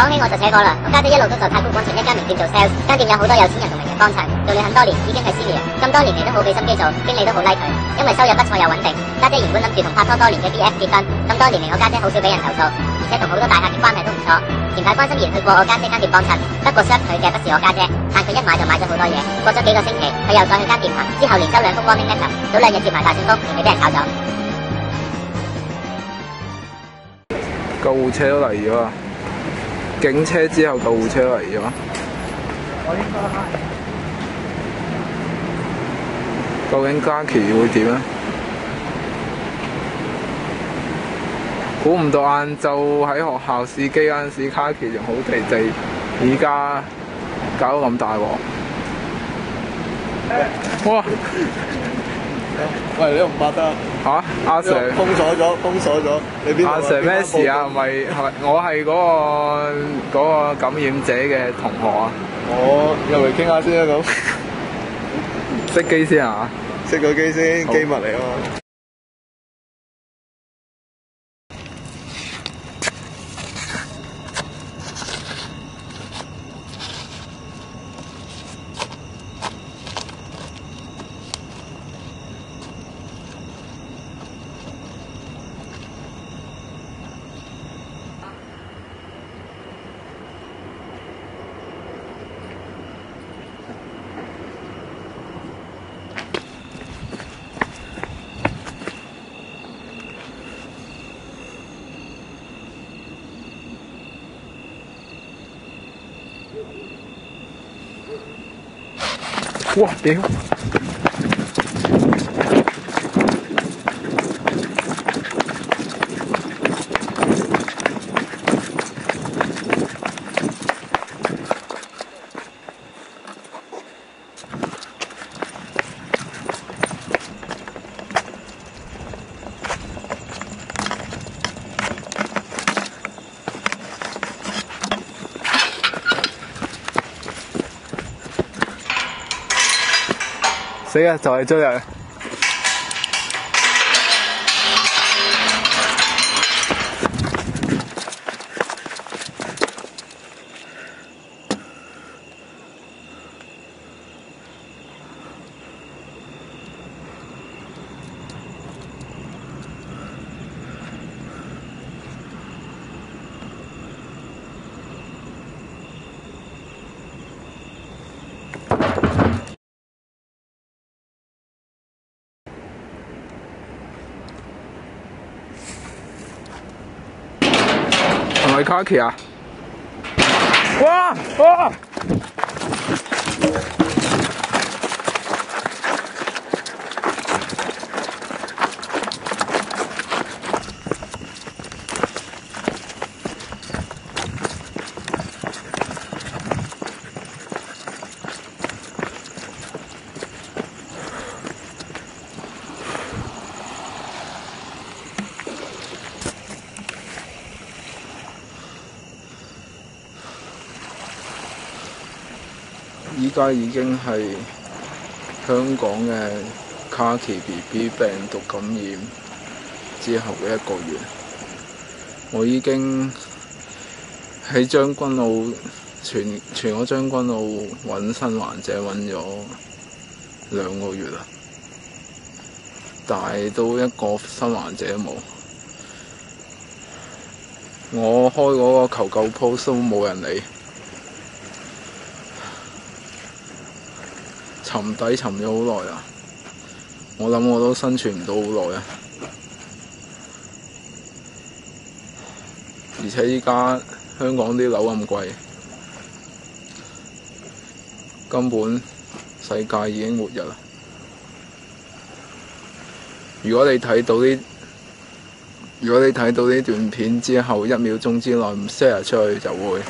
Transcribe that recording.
講起我就扯過啦，我家姐一路都在太古廣場一間名店做 sales， 間店有好多有錢人同名人幫襯，做了很多年，已經係 senior， 咁多年嚟都冇俾心機做，經理都好 like 佢，因為收入不錯又穩定。家姐原本諗住同拍拖多年嘅 BF 結婚，咁多年嚟我家姐好少俾人投訴，而且同好多大客嘅關係都唔錯。前排關心妍去過我家姐間店幫襯，不過 serve 佢嘅不是我家姐，但佢一買就買咗好多嘢。過咗幾個星期，佢又再去間店行，之後連收2封 warning letter，早2日接埋大信封，仲未俾人炒咗。救護車都嚟咗啊！警車之後救護車嚟咗。究竟嘉琪會點咧？估唔到晏晝喺學校試機嗰陣時，嘉琪仲好地地，而家搞到咁大鑊。哇！喂，你都唔拍得嚇？阿 Sir 封鎖咗，你邊度？阿 Sir 咩事啊？係咪我係嗰個感染者嘅同學啊？我入嚟傾下先啦，咁熄機先啊！熄個機先，機密嚟啊嘛。哇！屌！死啊！就係追人。係咪卡奇啊？哇！哇！依家已經係香港嘅卡奇 BB 病毒感染之後嘅1個月，我已經喺將軍澳全個將軍澳揾新患者揾咗2個月啦，但係都一個新患者都冇。我開嗰個求救 post 都冇人理。沉底沉咗好耐啊！我諗我都生存唔到好耐啊！而且依家香港啲樓咁貴，根本世界已經末日啦！如果你睇到呢段片之後1秒鐘之內唔 share 出去，就會